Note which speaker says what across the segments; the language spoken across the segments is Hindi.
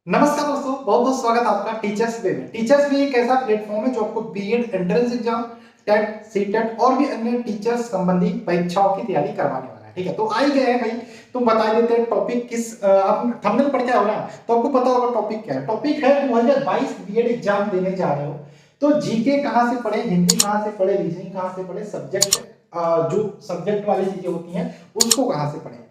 Speaker 1: नमस्कार दोस्तों, बहुत बहुत स्वागत है आपका टीचर्स डे में। टीचर्स डे एक ऐसा प्लेटफॉर्म है जो आपको B Ed entrance exam, TET, CTET और भी अन्य टीचर्स संबंधी परीक्षाओं की तैयारी करवाने वाला है। ठीक है, तो आ ही गए हैं भाई। तुम बता देते हैं टॉपिक किस आप थंबनेल पढ़ के आओ ना, तो आपको पता होगा टॉपिक क्या है। टॉपिक है 2022 बीएड एग्जाम देने जा रहे हो तो जीके कहाँ से पढ़े, हिंदी कहाँ से पढ़े, रीजनिंग कहाँ से पढ़े, सब्जेक्ट जो सब्जेक्ट वाली चीजें होती हैं उसको कहाँ से पढ़े।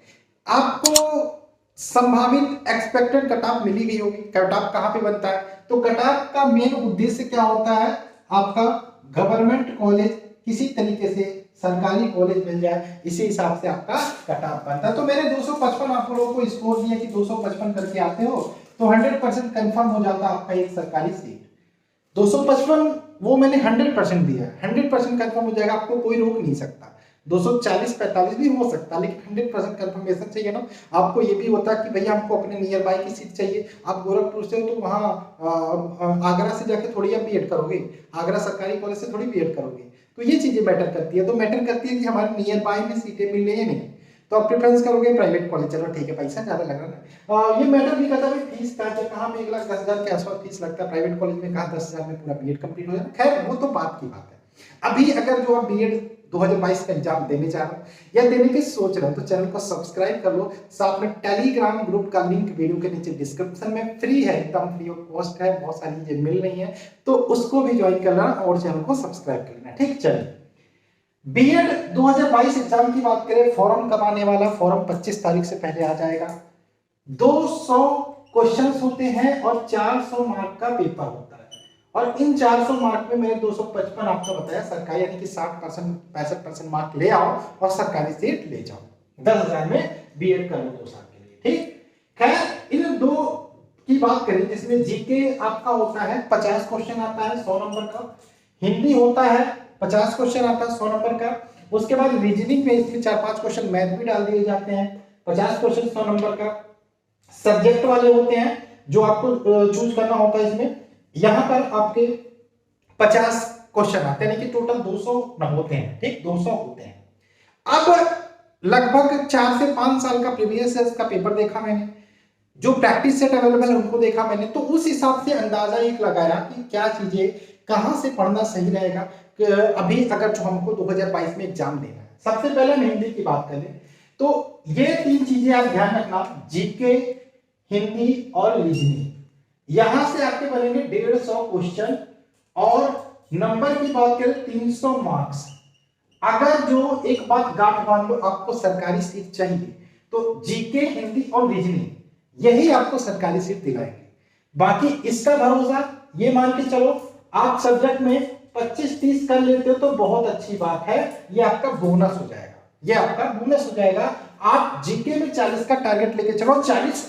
Speaker 1: आपको संभावित एक्सपेक्टेड कट ऑफ मिली गई होगी। कट ऑफ कहां पे बनता है, तो कट ऑफ का मेन उद्देश्य क्या होता है, आपका गवर्नमेंट कॉलेज किसी तरीके से सरकारी कॉलेज मिल जाए, इसी हिसाब से आपका कट ऑफ बनता है। तो मैंने 255 आप लोगों को स्कोर दिया कि 255 करके आते हो तो 100% कंफर्म हो जाता है आपका एक सरकारी सीट। 255 वो मैंने 100% दिया है, 100% कंफर्म हो जाएगा, आपको कोई रोक नहीं सकता। 240-45 भी हो सकता है, लेकिन 100% कंफर्मेशन चाहिए ना। आपको ये भी होता है कि भैया हमको अपने नियर बाय की सीट चाहिए। आप गोरखपुर से हो तो वहाँ आगरा से जाके थोड़ी आप बीएड करोगे, आगरा सरकारी कॉलेज से थोड़ी बीएड करोगे। तो ये चीजें मैटर करती है। तो मैटर करती है कि हमारे नियर बाय में सीटें मिल रही है नहीं, तो आप प्रेफरेंस करोगे प्राइवेट कॉलेज। चलो ठीक है, पैसा ज्यादा लग रहा है। ये मैटर भी करता है फीस का, कहाँ पे 1,10,000 के आसपास फीस लगता है, प्राइवेट कॉलेज में कहाँ 10,000 में पूरा बीएड कंप्लीट हो जाता है। खैर वो तो बात की बात है। अभी अगर जो आप बीएड 2022 का एग्जाम देने जा रहे हो या देने की सोच रहे हो तो चैनल को सब्सक्राइब कर लो। साथ में टेलीग्राम ग्रुप का लिंक वीडियो के नीचे डिस्क्रिप्शन में फ्री है, एकदम फ्री ऑफ कॉस्ट है, बहुत सारी चीजें मिल रही हैं, तो उसको भी ज्वाइन कर लेना और चैनल को सब्सक्राइब कर लेना। ठीक, चलिए बीएड 2022 एग्जाम की बात करें, फॉर्म कब आने वाला, फॉर्म 25 तारीख से पहले आ जाएगा। 200 क्वेश्चंस होते हैं और 400 मार्क का पेपर होता है, और इन 400 मार्क में मैंने 255 आपको बताया सरकारी, यानी कि 60% 65% मार्क ले आओ और सरकारी सीट ले जाओ। 10,000 में बीएड कर लो 2 साल के लिए। ठीक, खैर इन दो की बात करें जिसमें जीके आपका होता है 50 क्वेश्चन आता है 100 नंबर का, हिंदी होता है 50 क्वेश्चन आता है 100 नंबर का। उसके बाद रीजनिंग में इसमें 4-5 क्वेश्चन मैथ भी डाल दिए जाते हैं, 50 क्वेश्चन 100 नंबर का। सब्जेक्ट वाले होते हैं जो आपको चूज करना होता है, इसमें यहां पर आपके 50 क्वेश्चन आते हैं, यानी कि टोटल 200 होते हैं। ठीक, 200 होते हैं। अब लगभग 4 से 5 साल का प्रीवियस ईयर का पेपर देखा मैंने, जो प्रैक्टिस सेट अवेलेबल है उनको देखा मैंने, तो उस हिसाब से अंदाजा एक लगाया कि क्या चीजें कहां से पढ़ना सही रहेगा। अभी अगर जो हमको 2022 में एग्जाम देना है, सबसे पहले हम हिंदी की बात करें तो ये 3 चीजें आप ध्यान रखना, जीके, हिंदी और रीजनिंग। यहां से आपके बनेंगे 150 क्वेश्चन और नंबर की बात करें 300 मार्क्स। अगर जो एक बात गांठ बांध लो, आपको सरकारी सीट चाहिए तो जीके, हिंदी और रीजनिंग यही आपको सरकारी सीट दिलाएंगे। बाकी इसका भरोसा ये मान के चलो, आप सब्जेक्ट में 25-30 कर लेते हो तो बहुत अच्छी बात है, ये आपका बोनस हो जाएगा, ये आपका बोनस हो जाएगा। आप जीके में 40 का टारगेट लेके चलो, 40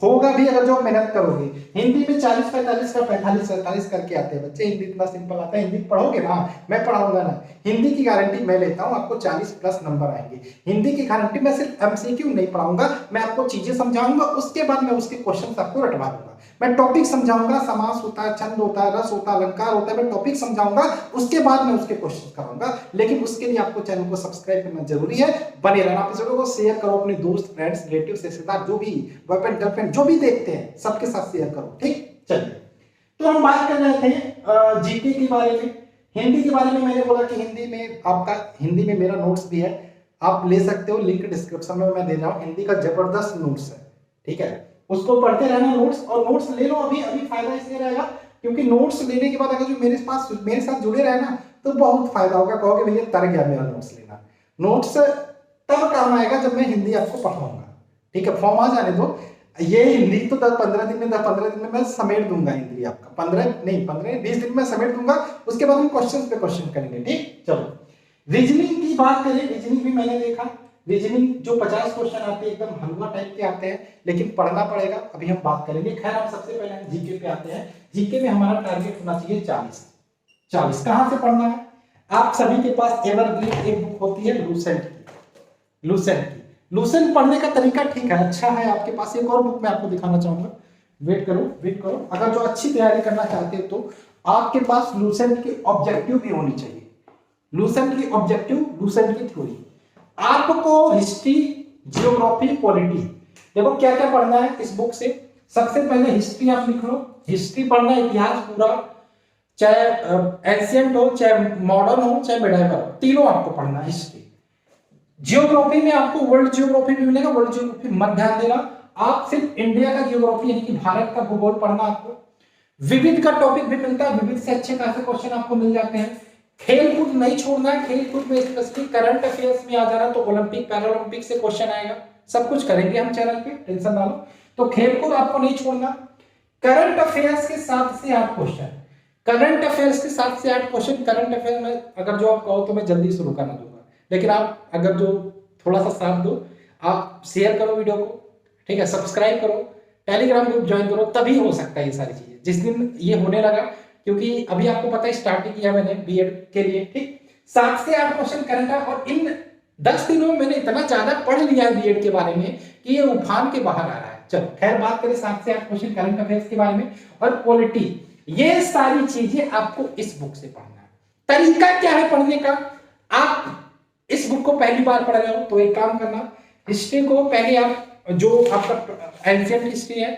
Speaker 1: होगा भी अगर जो मेहनत करोगे। हिंदी में 40-45 का 45-47 करके आते हैं बच्चे, हिंदी इतना सिंपल आता है, हिंदी पढ़ोगे ना, मैं पढ़ाऊंगा ना, हिंदी की गारंटी मैं लेता हूं, आपको 40+ नंबर आएंगे। हिंदी की गारंटी मैं सिर्फ एमसीक्यू नहीं पढ़ाऊंगा, मैं आपको चीजें समझाऊंगा, उसके बाद मैं उसके क्वेश्चन आपको रटवा दूंगा। मैं टॉपिक समझाऊंगा, समास होता है, छंद होता है, रस होता है, अलंकार होता है, मैं टॉपिक समझाऊंगा, उसके बाद मैं उसके क्वेश्चन कराऊंगा। लेकिन उसके लिए आपको चैनल को सब्सक्राइब करना जरूरी है, बने रहना। एपिसोड को शेयर करो अपने दोस्त, फ्रेंड्स, रिलेटिव, रिश्तेदार, जो भी बॉयफ्रेंड गर्लफ्रेंड जो भी देखते हैं सबके साथ शेयर करो। ठीक, चलिए तो हम बात कर रहे थे जीके के बारे में। हिंदी के बारे में मैंने बोला कि हिंदी में आपका, हिंदी में मेरा नोट्स भी है, आप ले सकते हो, लिंक डिस्क्रिप्शन में मैं दे रहा हूं। हिंदी का जबरदस्त नोट्स है, ठीक है, उसको पढ़ते रहना नोट्स, और नोट्स ले लो अभी फायदा इसलिए रहेगा क्योंकि नोट्स लेने के बाद अगर जो मेरे साथ जुड़े रहे ना तो बहुत फायदा होगा। कहोगे भैया तर गया मेरा नोट्स लेना। नोट्स तब काम आएगा जब मैं हिंदी आपको पढ़ाऊंगा। ठीक है, फॉर्म आ जाने दो, ये हिंदी तो 10-15 दिन में 10-15 दिन में मैं समेट दूंगा हिंदी आपका, 15-20 दिन में समेट दूंगा। उसके बाद हम क्वेश्चन पे क्वेश्चन करेंगे। ठीक, चलो रीजनिंग की बात करें, रीजनिंग भी मैंने देखा, रीजनिंग जो 50 क्वेश्चन आते हैं एकदम हलवा टाइप के आते हैं, लेकिन पढ़ना पड़ेगा, अभी हम बात करेंगे। खैर हम सबसे पहले हम जीके पे आते हैं। जीके में हमारा टारगेट होना चाहिए 40। कहां से पढ़ना है, आप सभी के पास एवरग्रीन एक बुक होती है लूसेंट की। लूसेंट पढ़ने का तरीका ठीक है, अच्छा है। आपके पास एक और बुक मैं आपको दिखाना चाहूंगा, वेट करो। अगर जो अच्छी तैयारी करना चाहते हो तो आपके पास लूसेंट की ऑब्जेक्टिव भी होनी चाहिए, लूसेंट की ऑब्जेक्टिव, लूसेंट की थ्योरी। आपको हिस्ट्री, जियोग्राफी, पॉलिटी, देखो क्या क्या पढ़ना है इस बुक से।
Speaker 2: सबसे पहले हिस्ट्री आप लिख लो, हिस्ट्री पढ़ना, इतिहास पूरा, चाहे एंशिएंट हो, चाहे मॉडर्न हो, चाहे मिडाइवल हो, तीनों आपको पढ़ना हिस्ट्री। जियोग्राफी में आपको वर्ल्ड जियोग्राफी भी मिलेगा, वर्ल्ड जियोग्राफी मत ध्यान देना, आप सिर्फ इंडिया का जियोग्राफी यानी कि भारत का भूगोल पढ़ना आपको। विविध का टॉपिक भी मिलता है, विविध से अच्छे खासे क्वेश्चन आपको मिल जाते हैं। खेल कूद नहीं छोड़ना है, खेल कूद में स्पेशली करंट अफेयर्स में आ जाना, तो ओलंपिक पैरालंपिक से क्वेश्चन आएगा, सब कुछ करेंगे हम चैनल पे, टेंशन ना लो। तो खेल कूद आपको नहीं छोड़ना। करंट अफेयर्स के 7 से 8 क्वेश्चन, करंट अफेयर्स के 7 से 8 क्वेश्चन। करंट अफेयर में अगर जो आप कहो तो मैं जल्दी शुरू करना दूंगा, लेकिन आप अगर जो थोड़ा सा साथ दो, आप शेयर करो वीडियो को, ठीक है, सब्सक्राइब करो, टेलीग्राम ग्रुप ज्वाइन करो, तभी हो सकता है ये सारी चीजें। जिस दिन ये होने लगा, क्योंकि अभी आपको पता है स्टार्टिंग किया मैंने बीएड के लिए, ठीक, 7 से 8 क्वेश्चन करंट है, और इन 10 दिनों में मैंने इतना ज्यादा पढ़ लिया है बीएड के बारे में कि ये उफान के बाहर आ रहा है। चलो खैर, बात करें 7 से 8 क्वेश्चन करंट अफेयर्स के बारे में और पॉलिटी, ये सारी चीजें आपको इस बुक से पढ़ना है। तरीका क्या है पढ़ने का? आप इस बुक को पहली बार पढ़ रहे हो तो एक काम करना, हिस्ट्री को पहले आप, जो आपका एंशिएंट हिस्ट्री है,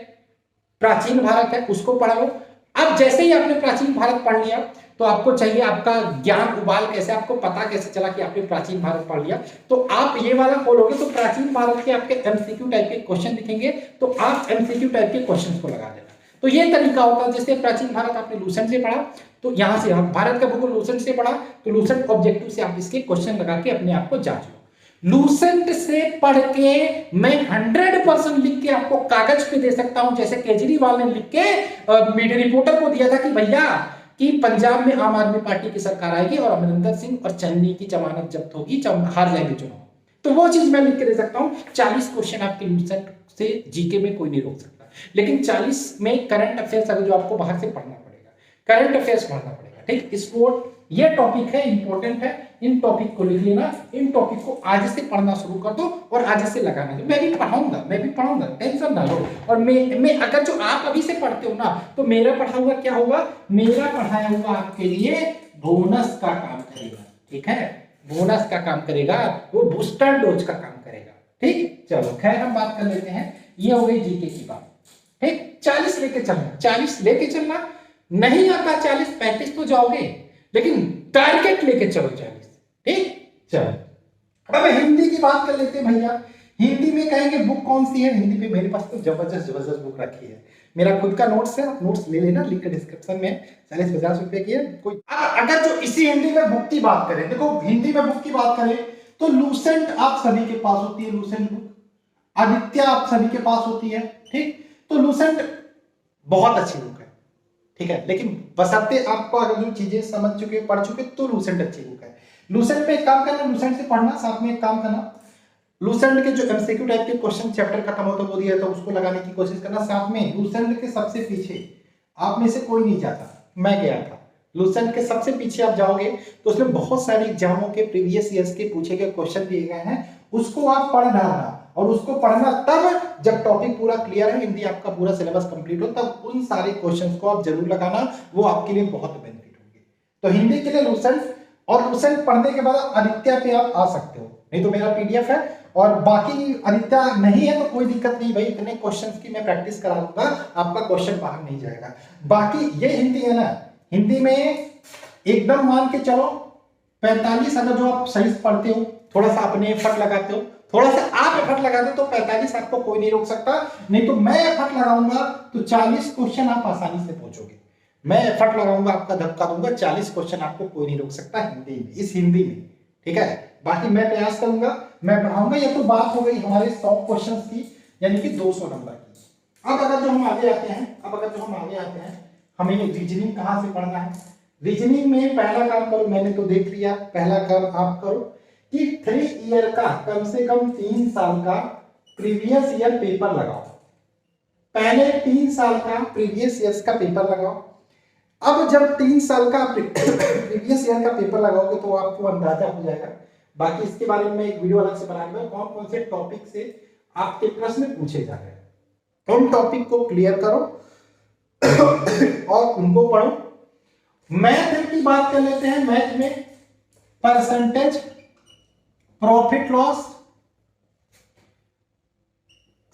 Speaker 2: प्राचीन भारत है, उसको पढ़ लो। अब जैसे ही आपने प्राचीन भारत पढ़ लिया तो आपको चाहिए आपका ज्ञान उबाल कैसे, आपको पता कैसे चला कि आपने प्राचीन भारत पढ़ लिया, तो आप ये वाला खोलोगे तो प्राचीन भारत के आपके एमसीक्यू टाइप के क्वेश्चन दिखेंगे, तो आप एमसीक्यू टाइप के क्वेश्चंस को लगा देना। तो ये तरीका होता है, जैसे प्राचीन भारत आपने लूसेंट से पढ़ा, तो यहां से आप भारत का भूगोल लूसेंट से पढ़ा, तो लूसेंट ऑब्जेक्टिव से आप इसके क्वेश्चन लगा के अपने आप को जांच लो। लूसेंट से पढ़ के मैं 100% लिख के आपको कागज पे दे सकता हूं, जैसे केजरीवाल ने लिख के मीडिया रिपोर्टर को दिया था कि भैया कि पंजाब में आम आदमी पार्टी की सरकार आएगी और अमरिंदर सिंह और चन्नी की जमानत जब्त होगी, हार जाएंगे चुनाव, तो वो चीज मैं लिख के दे सकता हूं। 40 क्वेश्चन आपके लूसेंट से जीके में कोई नहीं रोक सकता, लेकिन 40 में करंट अफेयर्स अगर जो आपको बाहर से पढ़ना पड़ेगा, करंट अफेयर्स पढ़ना पड़ेगा, ठीक। इसको ये टॉपिक है, इंपॉर्टेंट है, इन टॉपिक को लिख लेना, इन टॉपिक को आज से पढ़ना शुरू कर दो और आज से लगाना दो। मैं भी पढ़ाऊंगा, टेंशन ना लो। और मैं अगर जो आप अभी से पढ़ते हो ना, तो मेरा पढ़ा हुआ क्या होगा, मेरा पढ़ाया हुआ आपके लिए बोनस का काम करेगा, ठीक है, बोनस का काम करेगा, वो बूस्टर डोज का काम करेगा, ठीक। चलो खैर, हम बात कर लेते हैं, ये हो गई जीके की बात, ठीक। 40 लेके चलना, 40 लेके चलना, नहीं आता 40 35 तो जाओगे, लेकिन टारगेट लेके चलो 40, ठीक। चलो अब हिंदी की बात कर लेते हैं भैया। हिंदी में कहेंगे बुक कौन सी है? हिंदी में मेरे पास तो जबरदस्त बुक रखी है, मेरा खुद का नोट्स है, नोट्स ले लेना, लिंक डिस्क्रिप्शन में, 40-50 रुपए की है कोई। अगर जो इसी हिंदी में बुक की बात करें, देखो हिंदी में बुक की बात करें तो लूसेंट आप सभी के पास होती है, लूसेंट बुक, आदित्य आप सभी के पास होती है, ठीक। तो लूसेंट बहुत अच्छी बुक है, ठीक है, लेकिन बशर्ते आपको अगर जो चीजें समझ चुके, पढ़ चुके, तो लूसेंट अच्छी बुक है। लूसेंट पे एक काम करना, लूसेंट से पढ़ना, साथ में एक काम करना, लूसेंट के जो एमसीक्यू टाइप के क्वेश्चन चैप्टर खत्म होता है वो दिया, तो उसको लगाने की कोशिश करना। साथ में लूसेंट के सबसे पीछे आप में से कोई नहीं जाता, मैं गया था, लूसेंट के सबसे पीछे आप जाओगे तो उसमें बहुत सारे एग्जामों के प्रीवियस ईयर्स के पूछे गए क्वेश्चन दिए गए हैं, उसको आप पढ़ डालना, और उसको पढ़ना तब जब टॉपिक पूरा क्लियर है, हिंदी आपका पूरा सिलेबस कंप्लीट हो, तब उन सारे क्वेश्चंस को आप जरूर लगाना, वो आपके लिए बहुत बेनिफिट होंगे। तो हिंदी के लिए लूसेंट, और लूसेंट पढ़ने के बाद आदित्य पे आप आ सकते हो, नहीं तो मेरा पीडीएफ है, और बाकी आदित्य नहीं है तो कोई दिक्कत नहीं भाई, इतने क्वेश्चंस की मैं प्रैक्टिस करा दूंगा, आपका क्वेश्चन बाहर नहीं जाएगा। बाकी ये हिंदी है ना, हिंदी में एकदम मान के चलो 45 अगर जो आप सही पढ़ते हो, थोड़ा सा अपने एफर्ट लगाते हो, थोड़ा सा आप एफर्ट लगाते हो, तो 45 आपको कोई नहीं रोक सकता, नहीं तो मैं एफर्ट लगाऊंगा तो 40 क्वेश्चन आप आसानी से पहुंचोगे, मैं एफर्ट लगाऊंगा, आपका धक्का दूंगा, 40 क्वेश्चन आपको कोई नहीं रोक सकता हिंदी में, इस हिंदी में, ठीक है। बाकी मैं प्रयास करूंगा, मैं पढ़ाऊंगा। ये तो बात हो गई हमारे 100 क्वेश्चंस की, यानी कि 200 नंबर की। अब अगर जो हम आगे आते हैं, हमें रीजनिंग कहां से पढ़ना है। रीजनिंग में पहला काम करो, मैंने तो देख लिया, पहला काम आप करो कि 3 ईयर का, कम से कम 3 साल का प्रीवियस ईयर पेपर लगाओ। पहले 3 साल का प्रीवियस ईयर्स का पेपर लगाओ। अब जब 3 साल का प्रीवियस ईयर का पेपर लगाओगे तो आपको अंदाजा हो जाएगा। बाकी इसके बारे में एक वीडियो अलग से बनाऊंगा, कौन कौन से टॉपिक से आपके प्रश्न पूछे जा रहे हैं, उन टॉपिक को क्लियर करो और उनको पढ़ो। मैथ की बात कर लेते हैं। मैथ में percentage, profit loss,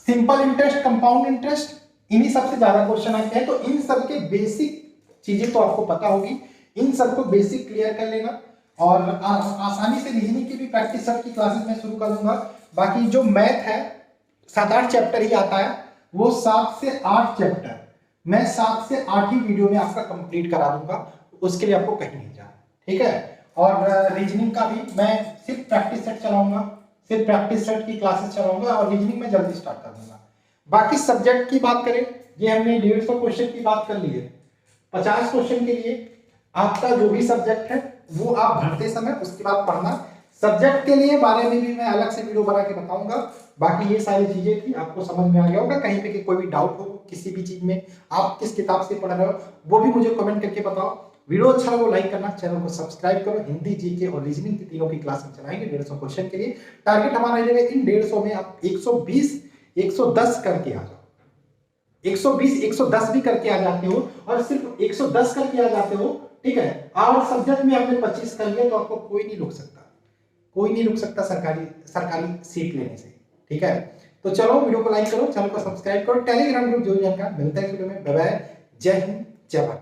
Speaker 2: simple interest, compound interest,
Speaker 1: इन्हीं सबसे ज्यादा क्वेश्चन आते हैं। तो इन सब के बेसिक चीजें तो आपको पता होगी, इन सबको बेसिक क्लियर कर लेना और आसानी से रीजनिंग की भी प्रैक्टिस सबकी क्लासेस में शुरू कर दूंगा। बाकी जो मैथ है 7-8 चैप्टर ही आता है, वो 7 से 8 चैप्टर मैं 7 से 8 ही वीडियो में आपका कंप्लीट करा दूंगा, उसके लिए आपको कहीं नहीं जाना, ठीक है। और रीजनिंग का भी मैं सिर्फ प्रैक्टिस सेट चलाऊंगा, सिर्फ प्रैक्टिस सेट की क्लासेस चलाऊंगा और रीजनिंग में जल्दी स्टार्ट कर दूंगा। बाकी सब्जेक्ट की बात करें, ये हमने 150 क्वेश्चन की बात कर ली है। 50 क्वेश्चन के लिए आपका जो भी सब्जेक्ट है वो आप भरते समय उसके बाद पढ़ना। सब्जेक्ट के लिए बारे में भी मैं अलग से वीडियो बना के बताऊंगा। बाकी ये सारी चीजें थी, आपको समझ में आ गया होगा। कहीं पे कि कोई भी डाउट हो किसी भी चीज में, आप किस किताब से पढ़ रहे हो वो भी मुझे कमेंट करके बताओ। वीडियो अच्छा लगे लाइक करना, चैनल को सब्सक्राइब करो। हिंदी, जीके और रीजनिंग की तीनों की क्लास हम चलाएंगे 150 क्वेश्चन के लिए। टारगेट हमारा रहेगा इन 150 में आप 120 110 करके आ जाओ। 120 110 भी करके आ जाते हो और सिर्फ 110 करके आ जाते हो, ठीक है। और सब्जेक्ट में आपने 25 कर लिया तो आपको कोई नहीं रोक सकता, कोई नहीं रोक सकता सरकारी सीट लेने से, ठीक है। तो चलो वीडियो को लाइक करो, चैनल को सब्सक्राइब करो, टेलीग्राम ग्रुप ज्वाइन करना। मिलते हैं वीडियो में, बाय बाय, जय हिंद, जय भारत।